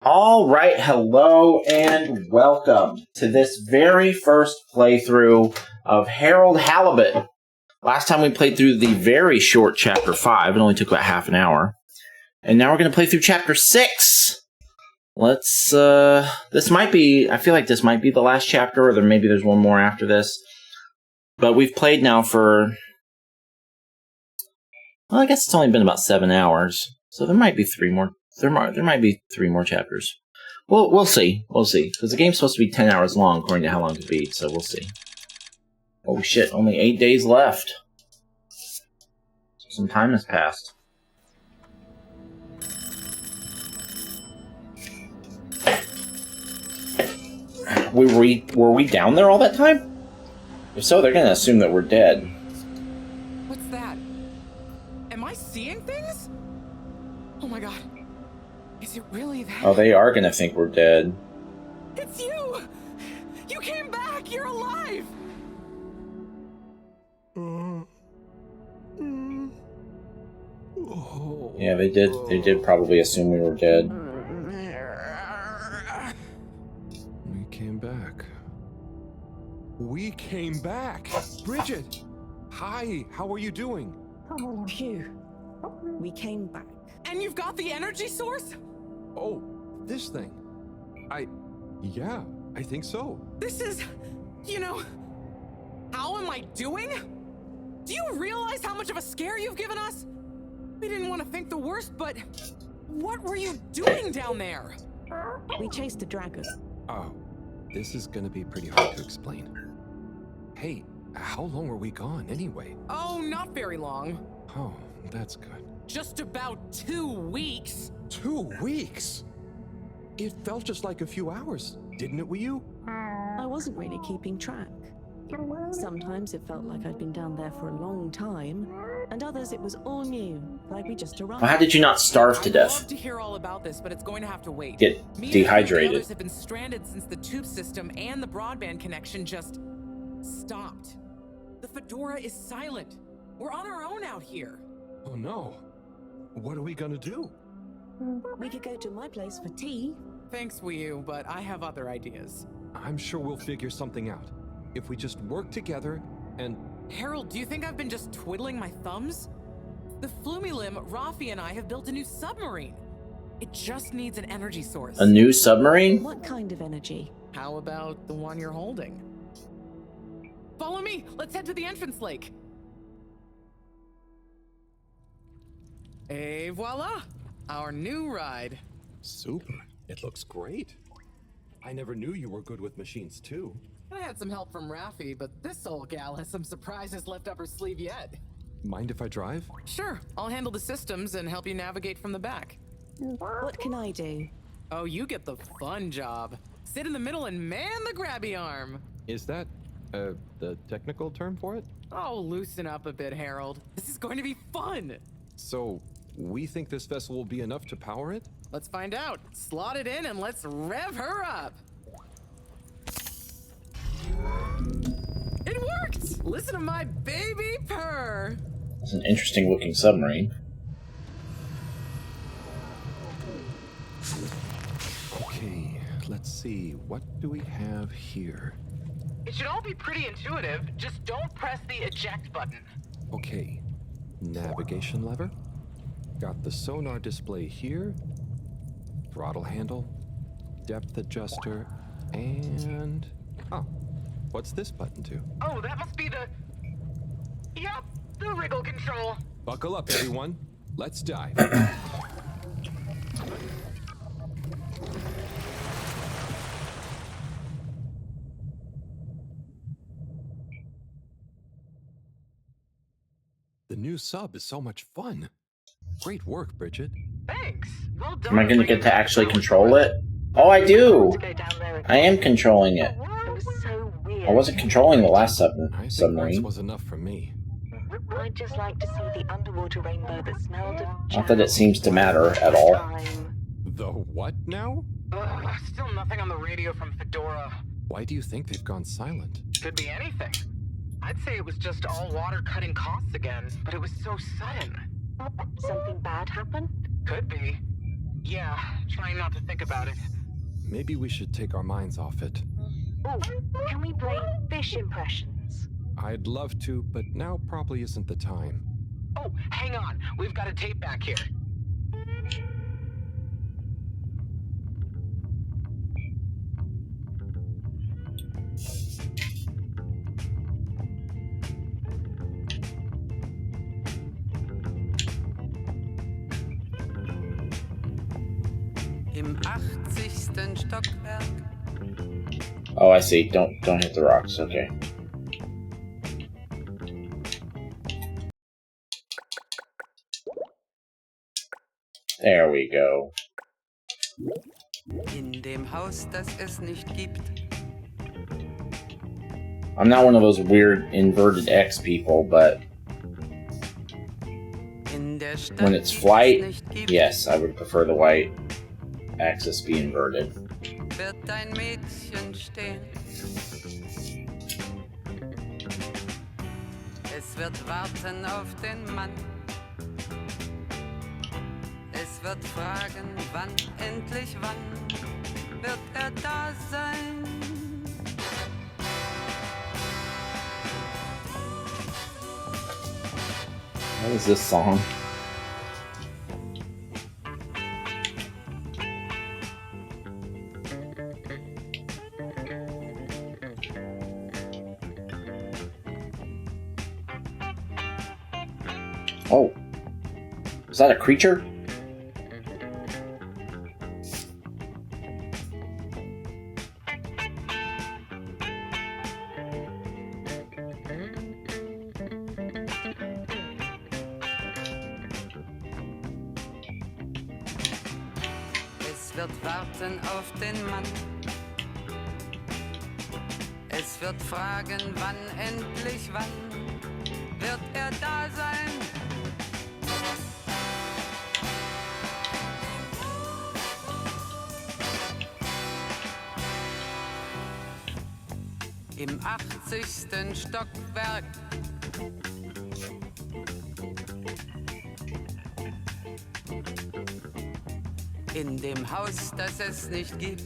All right, hello and welcome to this very first playthrough of Harold Halibut. Last time we played through the very short Chapter 5, it only took about half an hour. And now we're going to play through Chapter 6. Let's, this might be, I feel like this might be the last chapter, or maybe there's one more after this. But we've played now for, well, I guess it's only been about 7 hours. So there might be three more. There might be 3 more chapters. Well, we'll see. We'll see. Because the game's supposed to be 10 hours long, according to how long it beat, so we'll see. Oh shit, only 8 days left. Some time has passed. Were we down there all that time? If so, they're gonna assume that we're dead. What's that? Am I seeing things? Oh my god. Is it really that? Oh, they are gonna think we're dead. It's you! You came back! You're alive! Yeah, they did probably assume we were dead. We came back. We came back! Bridget! Hi, how are you doing? Phew. We came back. And you've got the energy source? Oh, this thing. Yeah, I think so. This is, how am I doing? Do you realize how much of a scare you've given us? We didn't want to think the worst, but what were you doing down there? We chased a dragon. Oh, this is gonna be pretty hard to explain. Hey, how long were we gone anyway? Oh, not very long. Oh, that's good. Just about 2 weeks. 2 weeks? It felt just like a few hours, didn't it, with you? I wasn't really keeping track. Sometimes it felt like I'd been down there for a long time, and others it was all new, like we just arrived. Well, how did you not starve to I'd death? love to hear all about this, but it's going to have to wait. Get Me dehydrated. and the others have been stranded since the tube system and the broadband connection just stopped. The Fedora is silent. We're on our own out here. Oh no. What are we gonna do? We could go to my place for tea. Thanks, Wii U, but I have other ideas. I'm sure we'll figure something out. If we just work together and... Harold, do you think I've been just twiddling my thumbs? The Flumilim, Rafi, and I have built a new submarine. It just needs an energy source. A new submarine? What kind of energy? How about the one you're holding? Follow me! Let's head to the entrance lake! Et voila! Our new ride. Super. It looks great. I never knew you were good with machines, too. I had some help from Rafi, but this old gal has some surprises left up her sleeve yet. Mind if I drive? Sure, I'll handle the systems and help you navigate from the back. What can I do? Oh, you get the fun job. Sit in the middle and man the grabby arm. Is that, the technical term for it? Oh, loosen up a bit, Harold. This is going to be fun. So, we think this vessel will be enough to power it? Let's find out. Slot it in and let's rev her up. It worked! Listen to my baby purr. It's an interesting looking submarine. Okay, let's see. What do we have here? It should all be pretty intuitive. Just don't press the eject button. Okay, navigation lever. Got the sonar display here. Throttle handle. Depth adjuster. And... oh, what's this button do? Oh, that must be the... Yup, the wriggle control. Buckle up, everyone. Let's dive. The new sub is so much fun. Great work, Bridget. Thanks. Well done. Am I going to get to actually control it? Oh, I do! I am controlling it. It was so weird. I wasn't controlling the last I think once submarine. was enough for me. I'd just like to see the underwater rainbow that smelled of... Not that it seems to matter at all. The what now? Still nothing on the radio from Fedora. Why do you think they've gone silent? Could be anything. I'd say it was just all water cutting costs again, but it was so sudden. Something bad happened? Could be. Yeah, trying not to think about it. Maybe we should take our minds off it. Oh, can we play fish impressions? I'd love to, but now probably isn't the time. Oh, hang on. We've got a tape back here. Im 80. Stockwerk. Oh, I see. Don't hit the rocks. Okay. There we go. In dem Haus, das es nicht gibt. I'm not one of those weird inverted X people, but In der Stadt, when it's die es flight, nicht gibt, yes, I would prefer the white axis be inverted. wird ein Mädchen stehen. Es wird warten auf den Mann. Es wird fragen, wann, endlich wann, wird er da sein? What is this song? Oh, is that a creature? Es wird warten auf den Mann. Es wird fragen, wann, endlich wann, wird er da sein? Im 80. Stockwerk. In dem Haus, das es nicht gibt.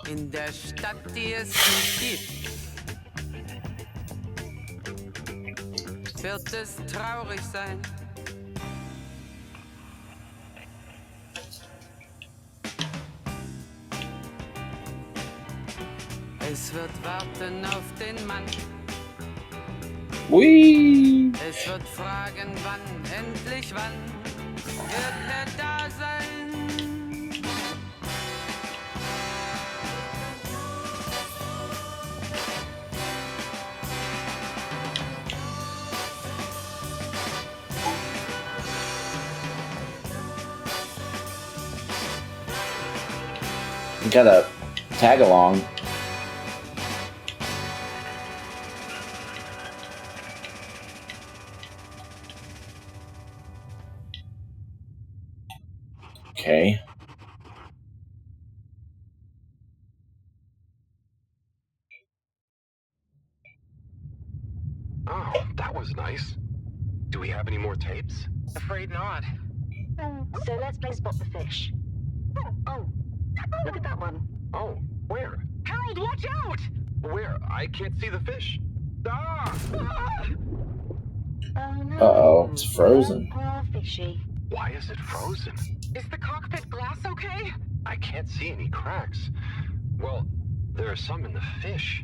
In der Stadt, die es nicht gibt. Wird es traurig sein. Es wird warten auf den Mann. Whee! Es wird fragen, wann, endlich wann, wird er da sein? You gotta tag along. Okay. Oh, that was nice. Do we have any more tapes? Afraid not. So let's play spot the fish. Oh, look at that one. Oh, where? Harold, watch out! Where? I can't see the fish. Ah! Oh no. Uh-oh, it's frozen. Poor fishy. Why is it frozen? Is the cockpit glass okay? I can't see any cracks. Well, there are some in the fish.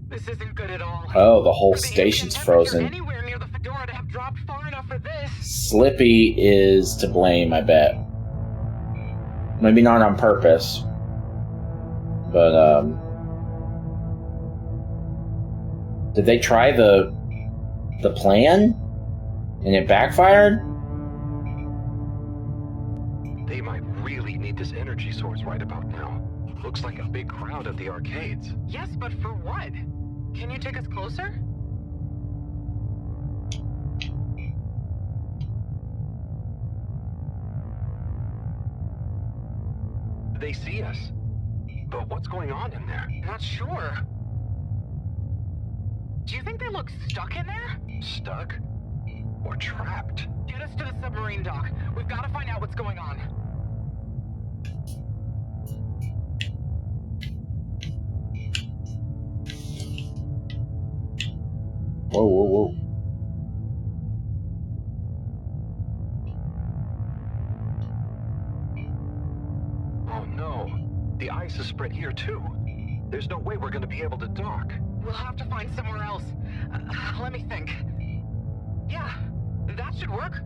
This isn't good at all. Oh, the whole For the station's ambient temperature frozen. Anywhere near the Fedora to have dropped far enough for this. Slippy is to blame, I bet. Maybe not on purpose. But, did they try the plan? And it backfired? They might really need this energy source right about now. Looks like a big crowd at the arcades. Yes, but for what? Can you take us closer? They see us. But what's going on in there? Not sure. Do you think they look stuck in there? Stuck? Or trapped? Get us to the submarine dock. We've got to find out what's going on. Whoa, whoa, whoa. Oh no. The ice is spread here too. There's no way we're gonna be able to dock. We'll have to find somewhere else. Let me think. Yeah, that should work.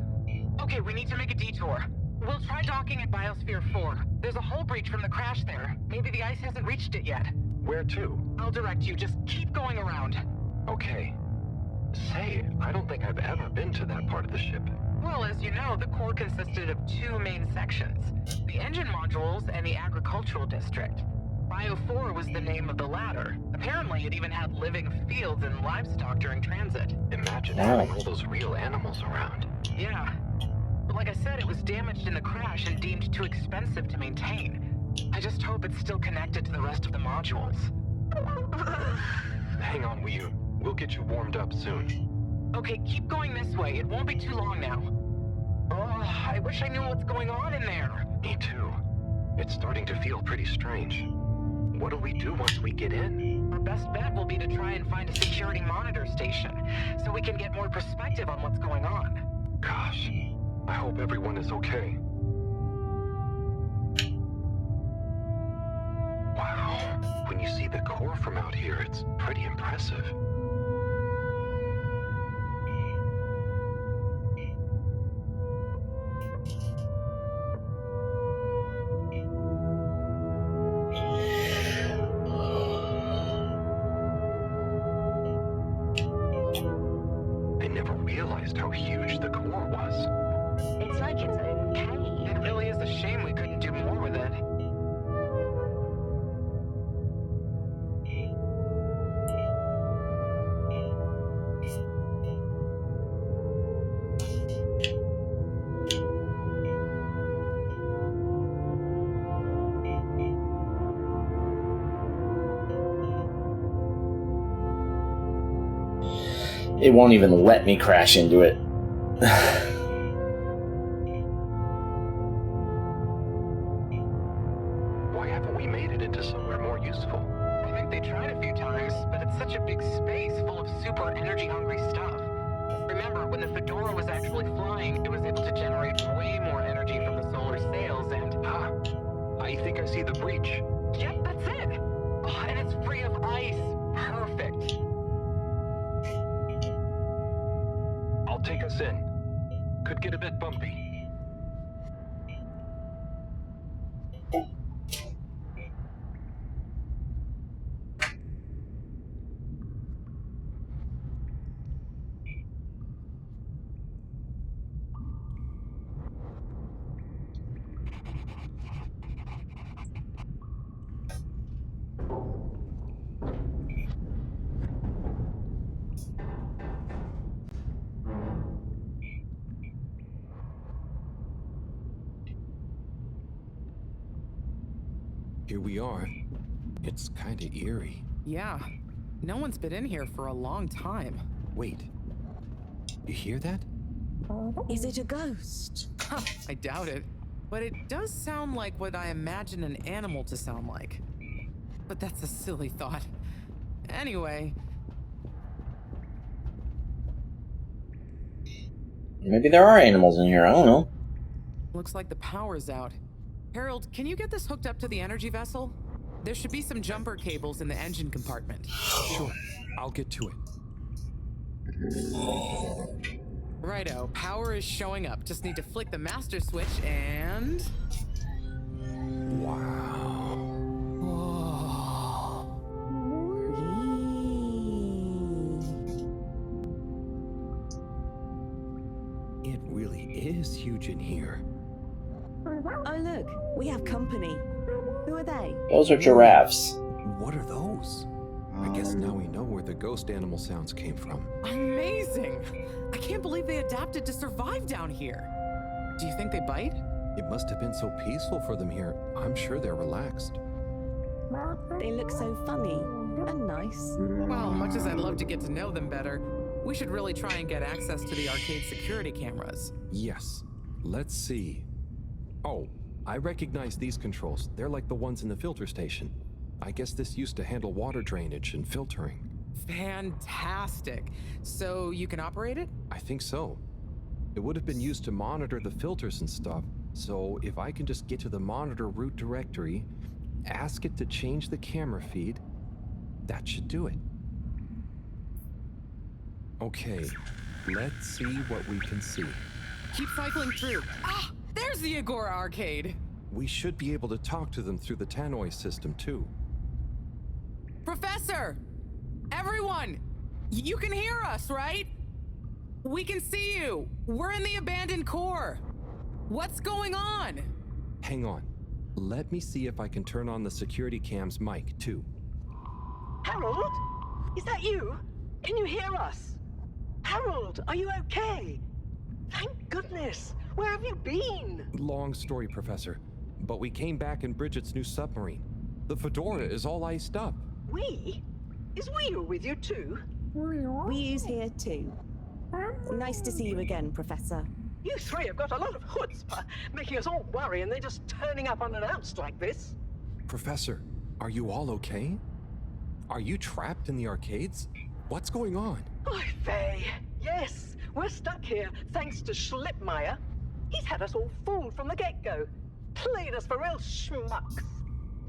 Okay, we need to make a detour. We'll try docking at Biosphere 4. There's a hull breach from the crash there. Maybe the ice hasn't reached it yet. Where to? I'll direct you. Just keep going around. Okay. Say, I don't think I've ever been to that part of the ship. Well, as you know, the core consisted of two main sections. The engine modules and the agricultural district. Bio 4 was the name of the latter. Apparently, it even had living fields and livestock during transit. Imagine Wow. having all those real animals around. Yeah. But like I said, it was damaged in the crash and deemed too expensive to maintain. I just hope it's still connected to the rest of the modules. Hang on, we'll get you warmed up soon. Okay, keep going this way. It won't be too long now. Oh, I wish I knew what's going on in there. Me too. It's starting to feel pretty strange. What do we do once we get in? Our best bet will be to try and find a security monitor station, so we can get more perspective on what's going on. Gosh, I hope everyone is okay. Wow, when you see the core from out here, it's pretty impressive. I never realized how huge the core was. It's like its own cave. It really is a shame we couldn't do more with it. It won't even let me crash into it. Why haven't we made it into somewhere more useful? I think they tried a few times, but it's such a big space full of super energy-hungry stuff. Remember, when the Fedora was actually flying, it was able to generate way more energy from the solar sails and... Ah, I think I see the breach. Yep, that's it! Oh, and it's free of ice. Perfect. I'll take us in. Could get a bit bumpy. Here we are. It's kinda eerie. Yeah, no one's been in here for a long time. Wait. You hear that? Is it a ghost? I doubt it. But it does sound like what I imagine an animal to sound like. But that's a silly thought. Anyway, Maybe there are animals in here. I don't know. looks like the power's out. Harold, can you get this hooked up to the energy vessel? There should be some jumper cables in the engine compartment. Sure. I'll get to it. Righto, power is showing up. Just need to flick the master switch and... Wow. Whoa. It really is huge in here. Oh look, we have company. Who are they? Those are giraffes. What are those? I guess now we know where the ghost animal sounds came from. Amazing! I can't believe they adapted to survive down here. Do you think they bite? It must have been so peaceful for them here. I'm sure they're relaxed. They look so funny and nice. Well, much as I'd love to get to know them better, we should really try and get access to the arcade security cameras. Yes. Let's see. Oh, I recognize these controls. They're like the ones in the filter station. I guess this used to handle water drainage and filtering. Fantastic. So you can operate it? I think so. It would have been used to monitor the filters and stuff. So if I can just get to the monitor root directory, ask it to change the camera feed, that should do it. Okay, let's see what we can see. Keep cycling through. Ah, there's the Agora arcade. We should be able to talk to them through the tannoy system too. Professor! Everyone! You can hear us, right? We can see you. We're in the abandoned core. What's going on? Hang on. Let me see if I can turn on the security cam's mic too. Harold? Is that you? Can you hear us? Harold, are you okay? Thank goodness. Where have you been? Long story, Professor. But we came back in Bridget's new submarine. The Fedora is all iced up. We? Is Wheel with you too? We's here too. Nice to see you again, Professor. You three have got a lot of chutzpah, making us all worry and they're just turning up unannounced like this. Professor, are you all okay? Are you trapped in the arcades? What's going on? Oy vey. Yes, we're stuck here thanks to Schlipmeyer. He's had us all fooled from the get-go. Played us for real schmucks.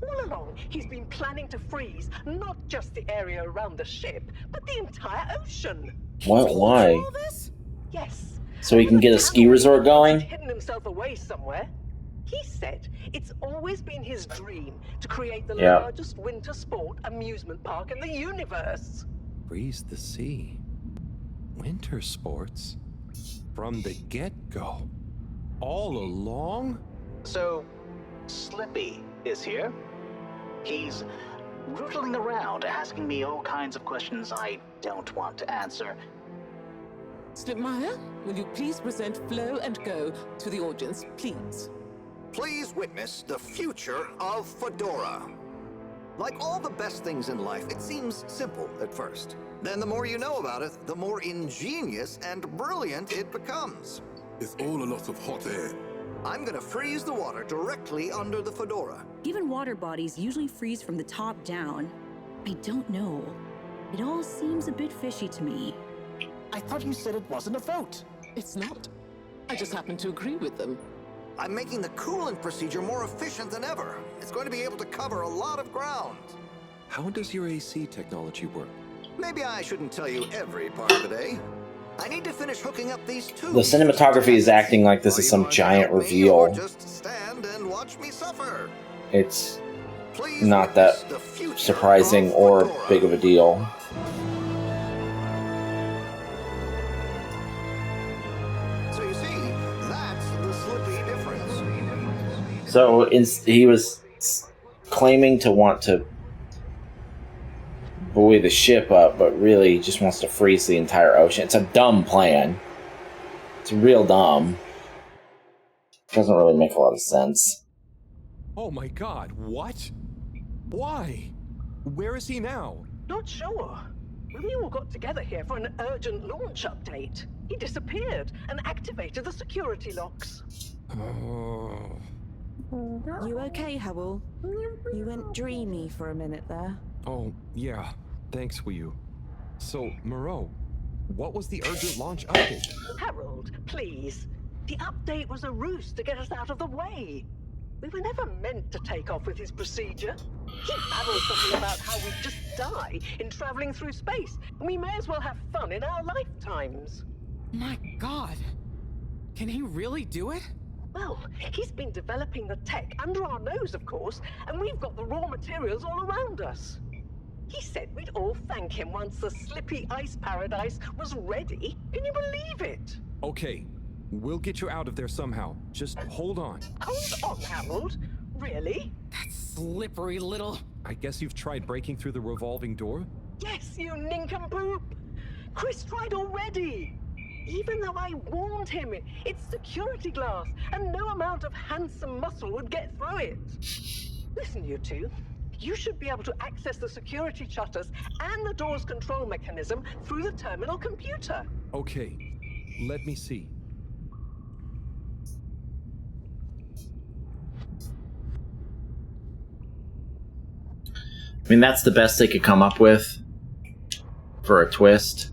All along, he's been planning to freeze not just the area around the ship, but the entire ocean. What? Why? All this? Yes. So he can get a ski resort going? He's hidden himself away somewhere. He said it's always been his dream to create the largest winter sport amusement park in the universe. Freeze the sea. Winter sports. From the get-go. All along? So, Slippy is here. He's rootling around, asking me all kinds of questions I don't want to answer. Slipmeyer, will you please present Flow and Go to the audience, please? Please witness the future of Fedora. Like all the best things in life, it seems simple at first. Then the more you know about it, the more ingenious and brilliant it becomes. It's all a lot of hot air. I'm gonna freeze the water directly under the Fedora. Given water bodies usually freeze from the top down, I don't know. It all seems a bit fishy to me. I thought you said it wasn't a vote. It's not. I just happen to agree with them. I'm making the coolant procedure more efficient than ever. It's going to be able to cover a lot of ground. How does your AC technology work? Maybe I shouldn't tell you every part of the day. I need to finish hooking up these tubes. The cinematography is acting like this is some giant reveal. Just stand and watch me suffer. It's not that surprising or big of a deal. So you see, that's the Slippy difference. So he was claiming to want to buoy the ship up, but really just wants to freeze the entire ocean. It's a dumb plan. It's real dumb. Doesn't really make a lot of sense. Oh my god, what? Why? Where is he now? Not sure. We all got together here for an urgent launch update. He disappeared and activated the security locks. Oh. You okay, Howell? You went dreamy for a minute there. Oh, yeah. Thanks, Wii. So, Moreau, what was the urgent launch update? Harold, please. The update was a ruse to get us out of the way. We were never meant to take off with his procedure. He babbled something about how we'd just die in traveling through space, and we may as well have fun in our lifetimes. My God. Can he really do it? Well, he's been developing the tech under our nose, of course, and we've got the raw materials all around us. He said we'd all thank him once the Slippy Ice Paradise was ready. Can you believe it? Okay, we'll get you out of there somehow. Just hold on. Hold on, Harold. Really? That slippery little... I guess you've tried breaking through the revolving door? Yes, you nincompoop. Chris tried already. Even though I warned him, it's security glass, and no amount of handsome muscle would get through it. Listen, you two. You should be able to access the security shutters and the door's control mechanism through the terminal computer. Okay, let me see. I mean, that's the best they could come up with for a twist.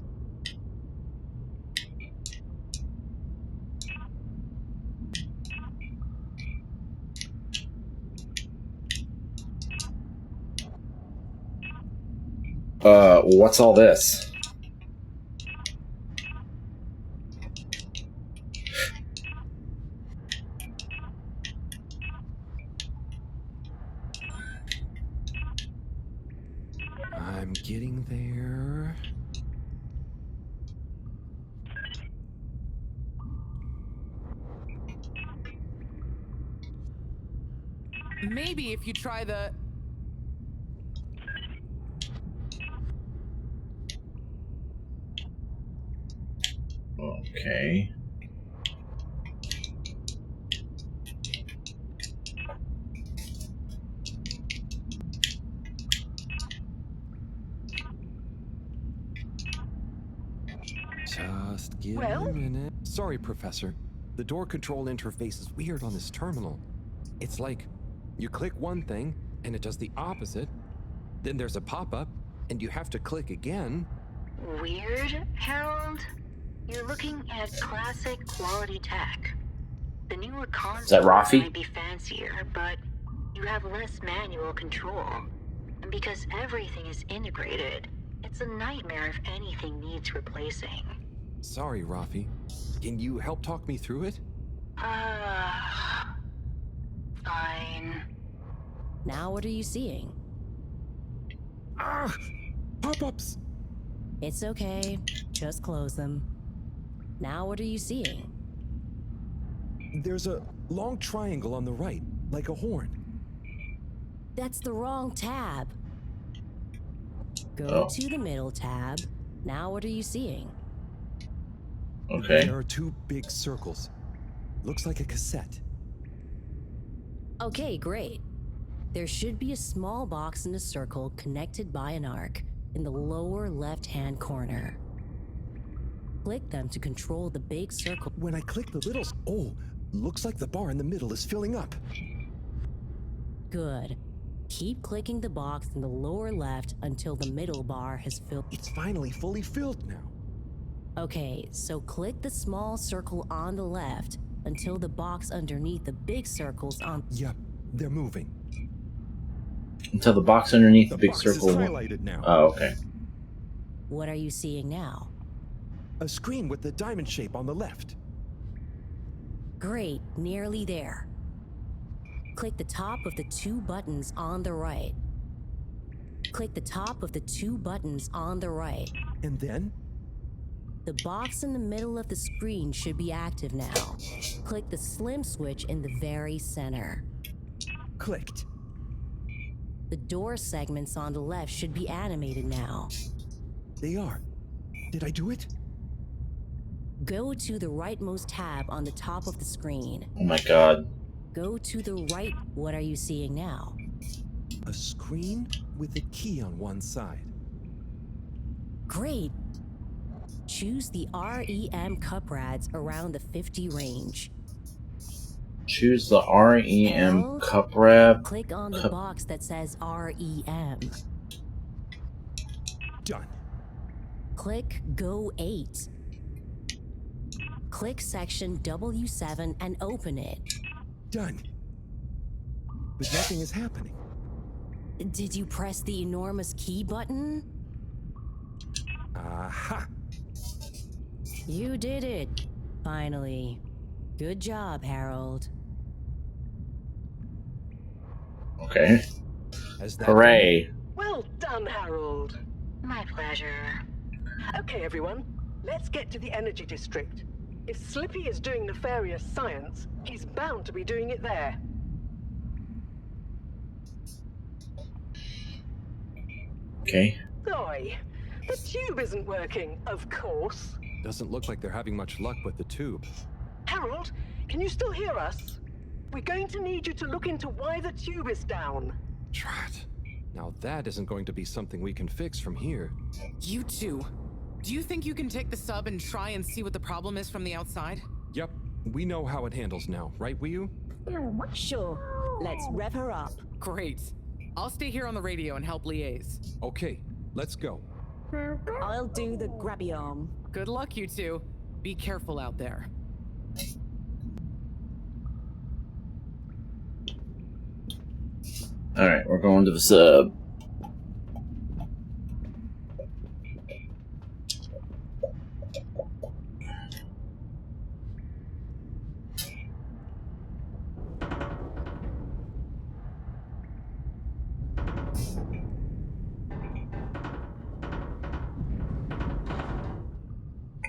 What's all this? I'm getting there. Maybe if you try the... Okay. Just give Well? me a minute. Sorry, Professor. The door control interface is weird on this terminal. It's like you click one thing and it does the opposite. Then there's a pop-up and you have to click again. Weird, Harold? You're looking at classic quality tech. The newer consoles that Rafi? might be fancier, but you have less manual control. And because everything is integrated, it's a nightmare if anything needs replacing. Sorry, Rafi. Can you help talk me through it? Fine. Now what are you seeing? Ah! Pop-ups! It's okay. Just close them. Now what are you seeing? There's a long triangle on the right, like a horn. That's the wrong tab. Go Oh. to the middle tab. Now what are you seeing? Okay. There are two big circles. Looks like a cassette. Okay, great. There should be a small box in a circle connected by an arc in the lower left-hand corner. Click them to control the big circle. When I click the little... Oh, looks like the bar in the middle is filling up. Good. Keep clicking the box in the lower left until the middle bar has filled. It's finally fully filled now. Okay, so click the small circle on the left until the box underneath the big circle's on. Yep, they're moving. Until the box underneath the big box circle. is highlighted now. Oh, okay. What are you seeing now? A screen with the diamond shape on the left. Great, nearly there. Click the top of the two buttons on the right. Click the top of the two buttons on the right. And then? The box in the middle of the screen should be active now. Click the slim switch in the very center. Clicked. The door segments on the left should be animated now. They are. Did I do it? Go to the rightmost tab on the top of the screen. Oh my god. Go to the right. What are you seeing now? A screen with a key on one side. Great. Choose the REM cup rads around the 50 range. Choose the REM Harold, cup wrap. Click on the box that says REM. Done. Click Go 8. Click section W7 and open it. Done. But nothing is happening. Did you press the enormous key button? Aha! You did it. Finally. Good job, Harold. Okay. Has that Hooray. Well done, Harold. My pleasure. Okay, everyone, let's get to the energy district. If Slippy is doing nefarious science, he's bound to be doing it there. Okay. Oi, the tube isn't working, of course. Doesn't look like they're having much luck with the tube. Harold, can you still hear us? We're going to need you to look into why the tube is down. Drat. Now that isn't going to be something we can fix from here. You two, do you think you can take the sub and try and see what the problem is from the outside? Yep, we know how it handles now, right, Wii-U? Sure. Let's rev her up. Great. I'll stay here on the radio and help liaise. Okay, let's go. I'll do the grabby arm. Good luck, you two. Be careful out there. Alright, we're going to the sub.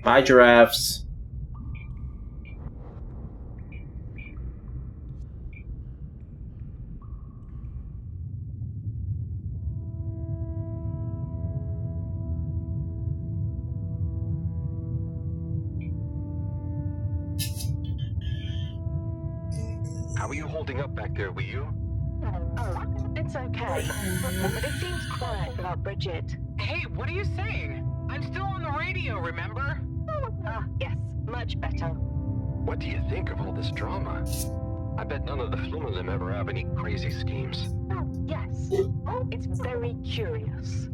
Bye, giraffes. How are you holding up back there, Wii-U? Oh, it's okay. But it seems quiet without Bridget. Hey, what are you saying? I'm still on the radio, remember? Ah, yes, much better. What do you think of all this drama? I bet none of the Flumalim ever have any crazy schemes. Yes, it's very curious.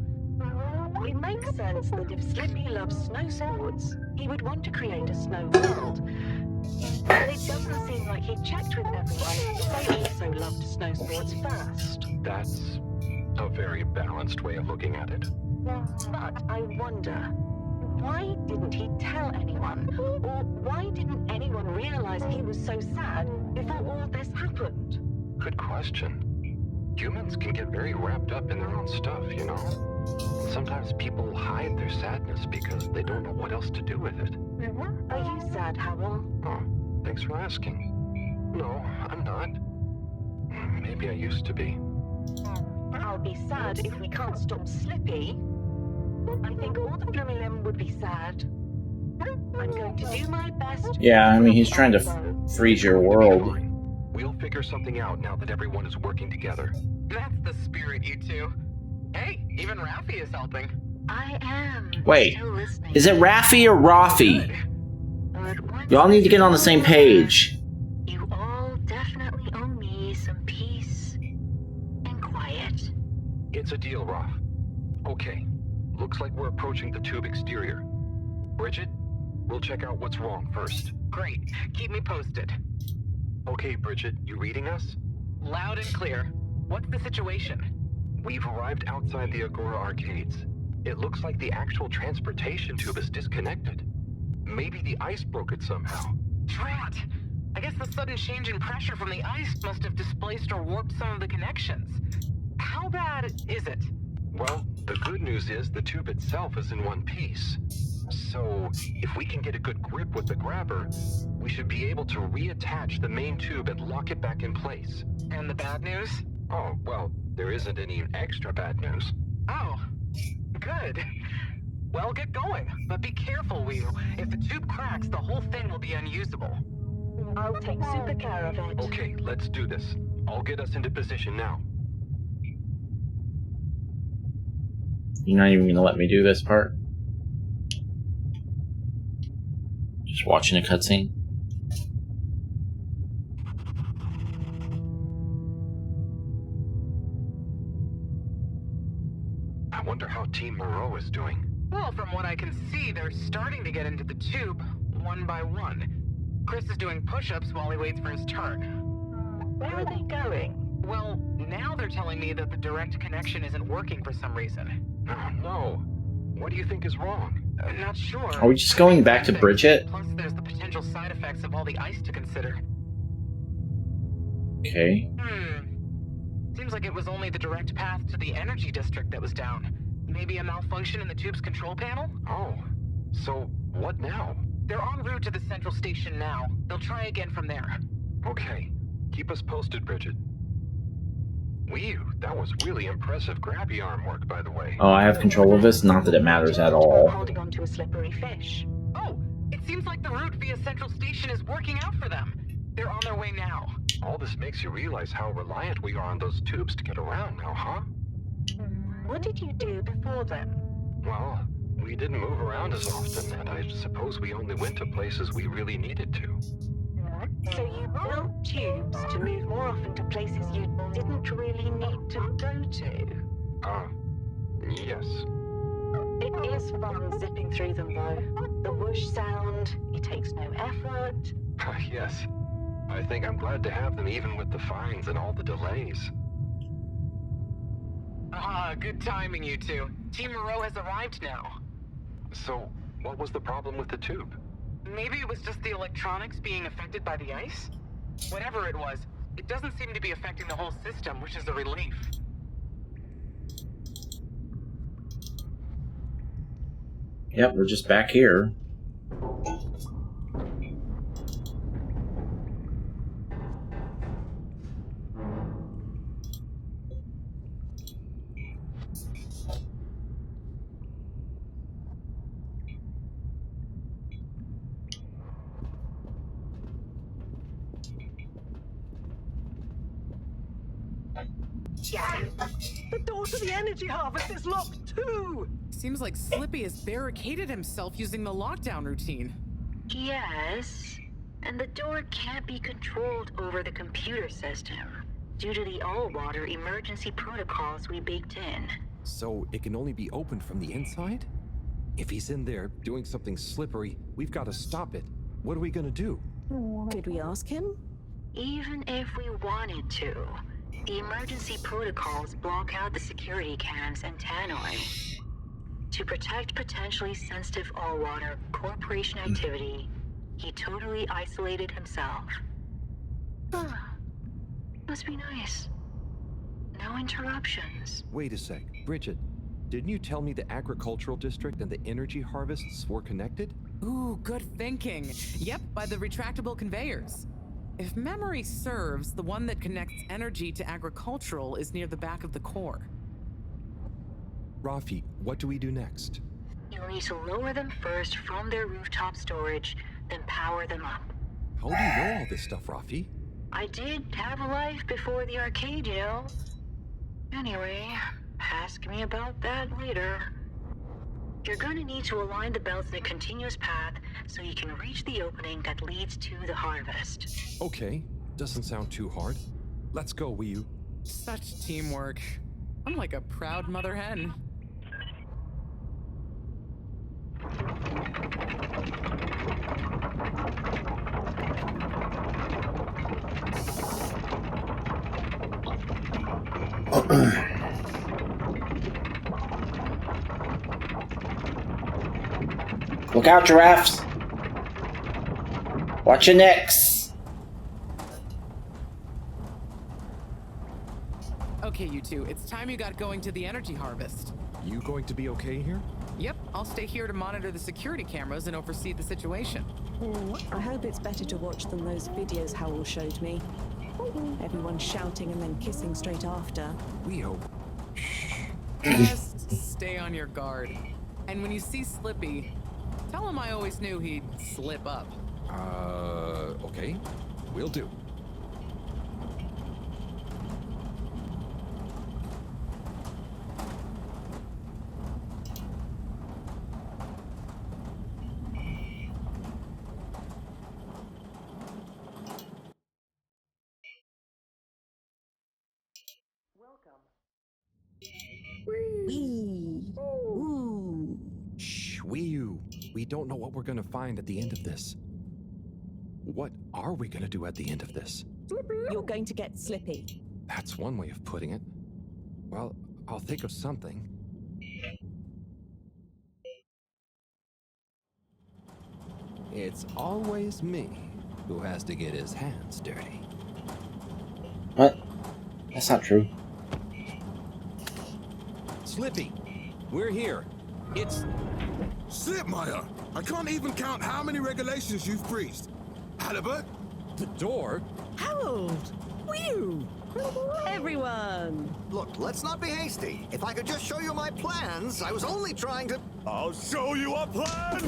It makes sense that if Slippy loves snow sports, he would want to create a snow world. But it doesn't seem like he checked with everyone if they also loved snow sports first. That's a very balanced way of looking at it. But I wonder, why didn't he tell anyone? Or why didn't anyone realize he was so sad before all this happened? Good question. Humans can get very wrapped up in their own stuff, you know? Sometimes people hide their sadness because they don't know what else to do with it. Are you sad, Harold? Oh, thanks for asking. No, I'm not. Maybe I used to be. I'll be sad if we can't stop Slippy. I think all the Flumilim would be sad. I'm going to do my best. Yeah, I mean, he's trying to freeze your world. We'll figure something out now that everyone is working together. That's the spirit, you two. Hey, even Raffi is helping. I am. Wait, still listening. is it Raffi or Rafi? Y'all need to get on the same page. You all definitely owe me some peace and quiet. It's a deal, Raf. Okay, looks like we're approaching the tube exterior. Bridget, we'll check out what's wrong first. Great. Keep me posted. Okay, Bridget, you reading us? Loud and clear. What's the situation? We've arrived outside the Agora arcades. It looks like the actual transportation tube is disconnected. Maybe the ice broke it somehow. Drat! I guess the sudden change in pressure from the ice must have displaced or warped some of the connections. How bad is it? Well, the good news is the tube itself is in one piece. So, if we can get a good grip with the grabber, we should be able to reattach the main tube and lock it back in place. And the bad news? Oh, well, there isn't any extra bad news. Oh, good. Well, get going, but be careful, Wheel. If the tube cracks, the whole thing will be unusable. I'll take super care of it. Okay, let's do this. I'll get us into position now. You're not even gonna let me do this part? Just watching a cutscene? I wonder how Team Moreau is doing. Well, from what I can see, they're starting to get into the tube, one by one. Chris is doing push-ups while he waits for his turn. Where are they going? Well, now they're telling me that the direct connection isn't working for some reason. Oh, no. What do you think is wrong? Not sure. Are we just going back to Bridget? Plus, there's the potential side effects of all the ice to consider. Okay. Seems like it was only the direct path to the energy district that was down. Maybe a malfunction in the tube's control panel? Oh, so what now? They're en route to the central station now. They'll try again from there. Okay. Keep us posted, Bridget. Whew, that was really impressive grabby arm work, by the way. Oh, I have control of this? Not that it matters at all. Holding onto a slippery fish. Oh, it seems like the route via Central Station is working out for them. They're on their way now. All this makes you realize how reliant we are on those tubes to get around now, huh? What did you do before then? Well, we didn't move around as often, and I suppose we only went to places we really needed to. So you built tubes to move more often to places you didn't really need to go to? Yes. It is fun zipping through them, though. The whoosh sound, it takes no effort. Yes. I think I'm glad to have them even with the fines and all the delays. Good timing, you two. Team Moreau has arrived now. So, what was the problem with the tube? Maybe it was just the electronics being affected by the ice? Whatever it was, it doesn't seem to be affecting the whole system, which is a relief. Yep, we're just back here. The door to the energy harvest is locked too! Seems like Slippy has barricaded himself using the lockdown routine. Yes, and the door can't be controlled over the computer system due to the all-water emergency protocols we baked in. So it can only be opened from the inside? If he's in there doing something slippery, we've got to stop it. What are we gonna do? Could we ask him? Even if we wanted to, the emergency protocols block out the security cams and tannoy. To protect potentially sensitive all-water corporation activity, he totally isolated himself. Must be nice. No interruptions. Wait a sec. Bridget, didn't you tell me the agricultural district and the energy harvests were connected? Ooh, good thinking. Yep, by the retractable conveyors. If memory serves, the one that connects energy to agricultural is near the back of the core. Rafi, what do we do next? You'll need to lower them first from their rooftop storage, then power them up. How do you know all this stuff, Rafi? I did have a life before the arcade, you know. Anyway, ask me about that later. You're gonna need to align the belts in a continuous path so you can reach the opening that leads to the harvest. Okay, doesn't sound too hard. Let's go, Wii U. Such teamwork. I'm like a proud mother hen. Look out, giraffes! Watch your necks! Okay, you two, it's time you got going to the energy harvest. You going to be okay here? Yep, I'll stay here to monitor the security cameras and oversee the situation. I hope it's better to watch than those videos Howell showed me. Everyone shouting and then kissing straight after. We hope. Just stay on your guard. And when you see Slippy, tell him I always knew he'd slip up. Okay. Will do. Wee. Ooh. Shh, Wii U. We don't know what we're gonna find at the end of this. What are we gonna do at the end of this? You're going to get Slippy. That's one way of putting it. Well, I'll think of something. It's always me who has to get his hands dirty. What? That's not true. Slippy, we're here. It's... Slipmire! I can't even count how many regulations you've breached. Halibut? The door? Harold! Whew! Everyone! Look, let's not be hasty. If I could just show you my plans, I was only trying to... I'll show you a plan!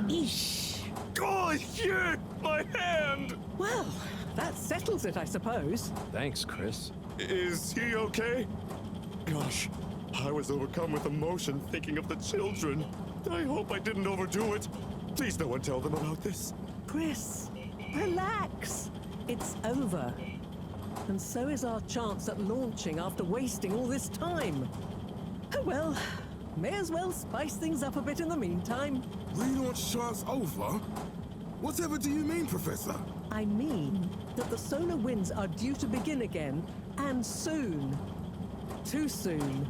Eesh. Oh, shit! My hand! Well, that settles it, I suppose. Thanks, Chris. Is he okay? Gosh, I was overcome with emotion thinking of the children. I hope I didn't overdo it. Please no one tell them about this. Chris, relax. It's over. And so is our chance at launching after wasting all this time. Oh well, may as well spice things up a bit in the meantime. Relaunch chance over? Whatever do you mean, Professor? I mean that the solar winds are due to begin again, and soon. Too soon.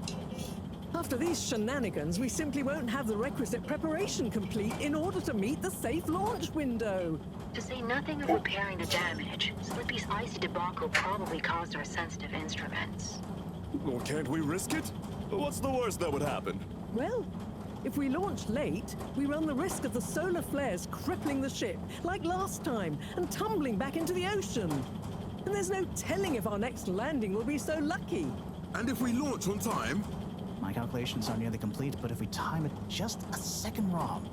After these shenanigans, we simply won't have the requisite preparation complete in order to meet the safe launch window. To say nothing of repairing the damage, Slippy's icy debacle probably caused our sensitive instruments. Well, can't we risk it? What's the worst that would happen? Well, if we launch late, we run the risk of the solar flares crippling the ship, like last time, and tumbling back into the ocean. And there's no telling if our next landing will be so lucky. And if we launch on time? My calculations are nearly complete, but if we time it just a second wrong,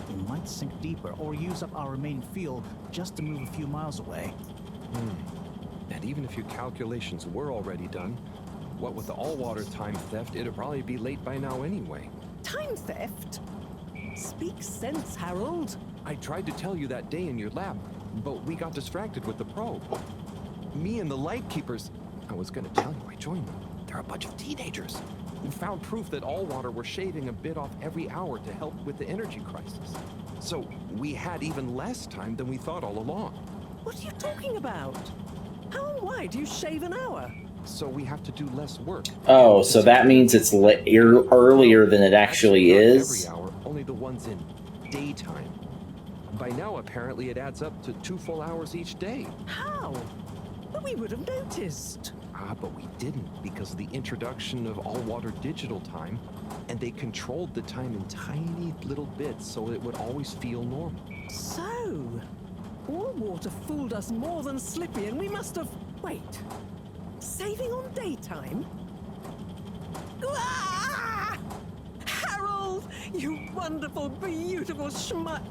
we might sink deeper or use up our remaining fuel just to move a few miles away. And even if your calculations were already done, what with the all-water time theft, it'd probably be late by now anyway. Time theft? Speak sense, Harold. I tried to tell you that day in your lab, but we got distracted with the probe. Me and the Lightkeepers, I was gonna tell you I joined them. They're a bunch of teenagers who found proof that Allwater were shaving a bit off every hour to help with the energy crisis. So we had even less time than we thought all along. What are you talking about? How and why do you shave an hour? So we have to do less work. Oh, so that means it's earlier than it actually is? Every hour, only the ones in daytime. By now, apparently, it adds up to 2 full hours each day. How? But we would have noticed. But we didn't because of the introduction of all-water digital time, and they controlled the time in tiny little bits so it would always feel normal. So, all-water fooled us more than Slippy, and we must have... Wait. Saving on daytime? Ah! Harold, you wonderful, beautiful schmuck!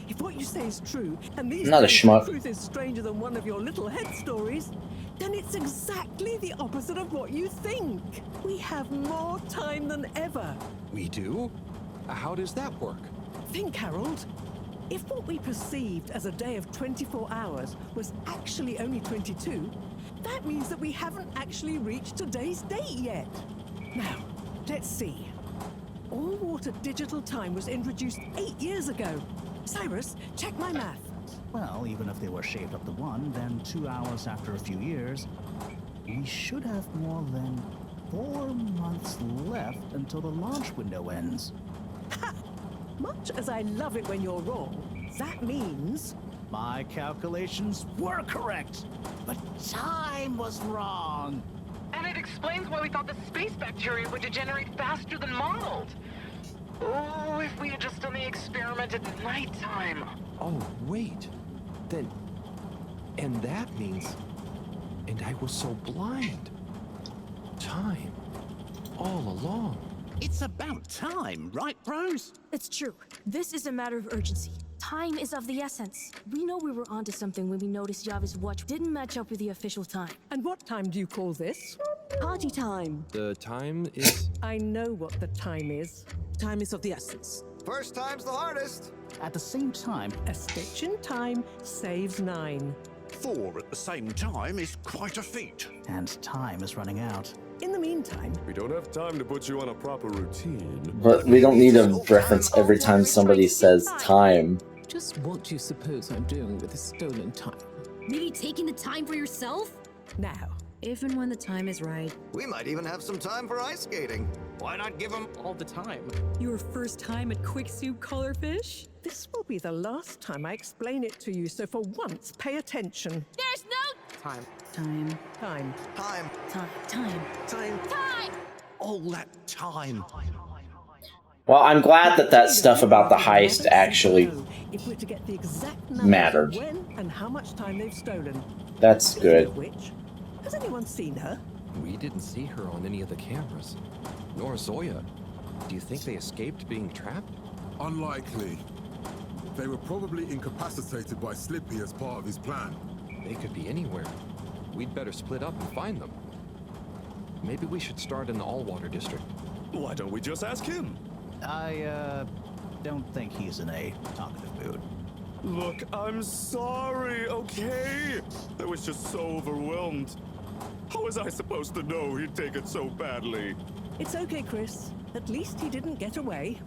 If what you say is true, and these Not a schmuck. truth is stranger than one of your little head stories, then it's exactly the opposite of what you think. We have more time than ever. We do? How does that work? Think, Harold. If what we perceived as a day of 24 hours was actually only 22, that means that we haven't actually reached today's date yet. Now, let's see. All-water digital time was introduced 8 years ago. Cyrus, check my math. Well, even if they were shaved up to 1, then 2 hours after a few years, we should have more than 4 months left until the launch window ends. Ha! Much as I love it when you're wrong, that means... My calculations were correct, but time was wrong. And it explains why we thought the space bacteria would degenerate faster than modeled. Oh, if we had just done the experiment at nighttime. Oh, wait. Then... And that means... And I was so blind. Time. All along. It's about time, right, bros? It's true. This is a matter of urgency. Time is of the essence. We know we were onto something when we noticed Yava's watch didn't match up with the official time. And what time do you call this? Party time. The time is... I know what the time is. Time is of the essence. First time's the hardest. At the same time, a stitch in time saves 9. 4 at the same time is quite a feat. And time is running out. In the meantime, we don't have time to put you on a proper routine. But we don't need a reference every time somebody says time. Just what do you suppose I'm doing with the stolen time? Maybe taking the time for yourself? Now, if and when the time is right. We might even have some time for ice skating. Why not give them all the time? Your first time at Quick Soup Colorfish? This will be the last time I explain it to you, so for once, pay attention. There's no... Time. Time. Time. Time. Time. Time. Time. Time! All that time. Well, I'm glad that stuff about the heist actually if we're to get the exact mattered. When and how much time they've stolen. That's good. Which, has anyone seen her? We didn't see her on any of the cameras. Nor Zoya. Do you think they escaped being trapped? Unlikely. They were probably incapacitated by Slippy as part of his plan. They could be anywhere. We'd better split up and find them. Maybe we should start in the all-water district. Why don't we just ask him? I don't think he's in a talkative mood. Look, I'm sorry, okay? I was just so overwhelmed. How was I supposed to know he'd take it so badly? It's okay, Chris. At least he didn't get away.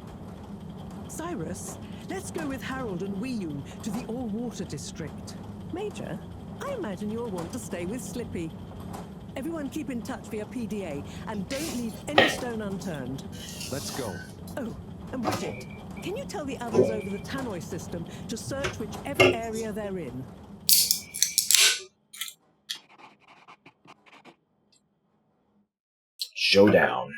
Cyrus, let's go with Harold and Weeyun to the all-water district. Major, I imagine you'll want to stay with Slippy. Everyone keep in touch via PDA and don't leave any stone unturned. Let's go. Oh, and Bridget, can you tell the others over the tannoy system to search whichever area they're in? Showdown.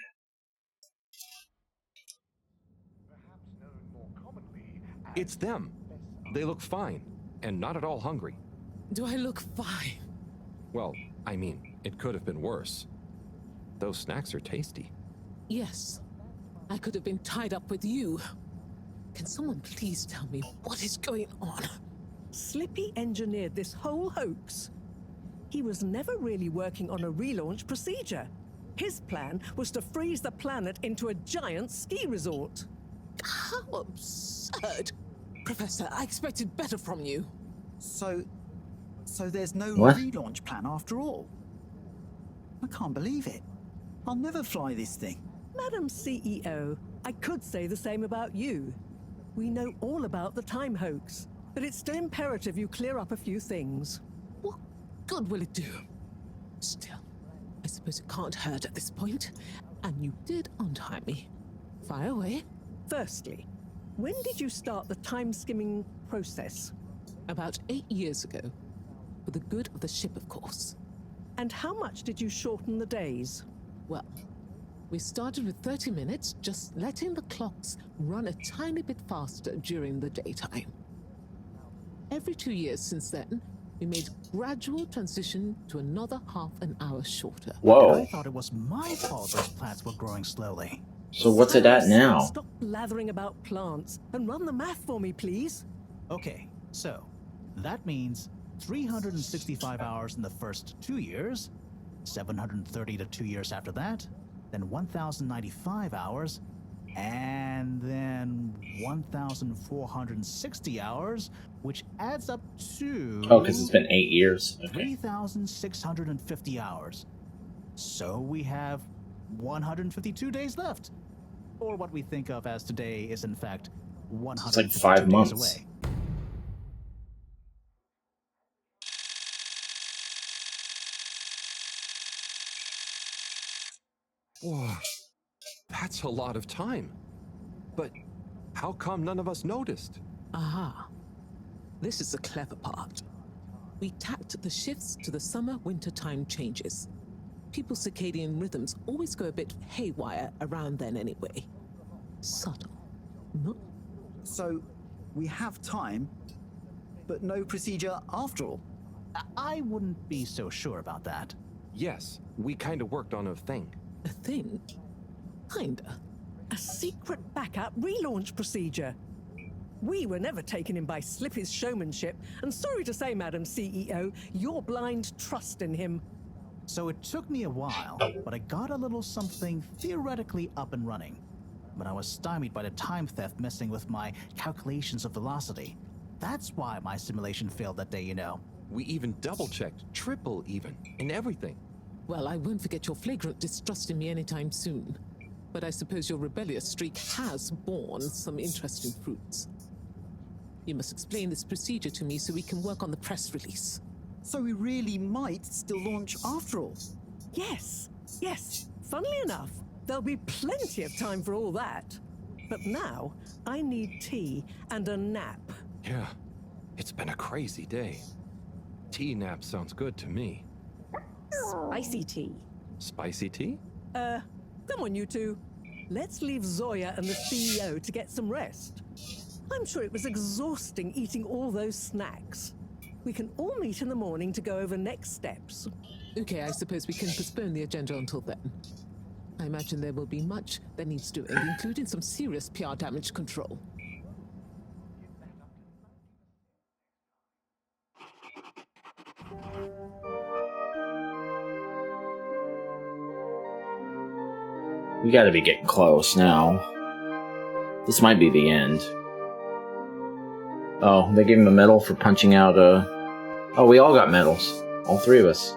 It's them. They look fine, and not at all hungry. Do I look fine? Well, I mean, it could have been worse. Those snacks are tasty. Yes. I could have been tied up with you. Can someone please tell me what is going on? Slippy engineered this whole hoax. He was never really working on a relaunch procedure. His plan was to freeze the planet into a giant ski resort. How absurd! Professor, I expected better from you. So there's no What? relaunch plan after all? I can't believe it. I'll never fly this thing. Madam CEO, I could say the same about you. We know all about the time hoax, but it's still imperative you clear up a few things. What good will it do? Still, I suppose it can't hurt at this point. And you did untie me. Fire away. Firstly, when did you start the time-skimming process? About 8 years ago. For the good of the ship, of course. And how much did you shorten the days? Well, we started with 30 minutes, just letting the clocks run a tiny bit faster during the daytime. Every 2 years since then, we made gradual transition to another half an hour shorter. Whoa. I thought it was my fault those plants were growing slowly. So what's it at now? Stop blathering about plants and run the math for me, please. Okay, so that means 365 hours in the first 2 years, 730 to 2 years after that, then 1,095 hours, and then 1,460 hours, which adds up to... Oh, because it's been 8 years. Okay. 3,650 hours. So we have 152 days left. Or what we think of as today is in fact 152 It's like 5 days months. away. Whoa, that's a lot of time. But how come none of us noticed? Aha. This is the clever part. We tacked the shifts to the summer-winter time changes. People's circadian rhythms always go a bit haywire around then anyway. Subtle, no? So we have time, but no procedure after all. I wouldn't be so sure about that. Yes, we kind of worked on a thing. A thing? Kinda. A secret backup relaunch procedure. We were never taken in by Slippy's showmanship, and sorry to say, Madam CEO, your blind trust in him. So it took me a while, but I got a little something theoretically up and running. But I was stymied by the time theft messing with my calculations of velocity. That's why my simulation failed that day, you know. We even double-checked, triple even, and everything. Well, I won't forget your flagrant distrust in me anytime soon. But I suppose your rebellious streak has borne some interesting fruits. You must explain this procedure to me so we can work on the press release. So we really might still launch after all. Yes, yes. Funnily enough, there'll be plenty of time for all that. But now, I need tea and a nap. Yeah, it's been a crazy day. Tea nap sounds good to me. Spicy tea. Spicy tea? Come on, you two. Let's leave Zoya and the CEO to get some rest. I'm sure it was exhausting eating all those snacks. We can all meet in the morning to go over next steps. Okay, I suppose we can postpone the agenda until then. I imagine there will be much that needs doing, including some serious PR damage control. We gotta be getting close now. This might be the end. Oh, they gave him a medal for punching out a... Oh, we all got medals. All three of us.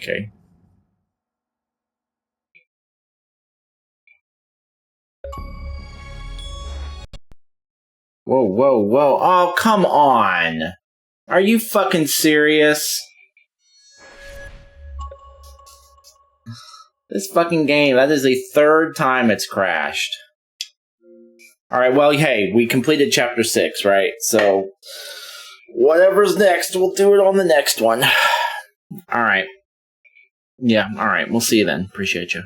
Okay. Whoa, whoa, whoa. Oh, come on. Are you fucking serious? This fucking game, that is the third time it's crashed. Alright, well, hey, we completed chapter 6, right? So, whatever's next, we'll do it on the next one. Alright. Yeah, alright, we'll see you then. Appreciate you.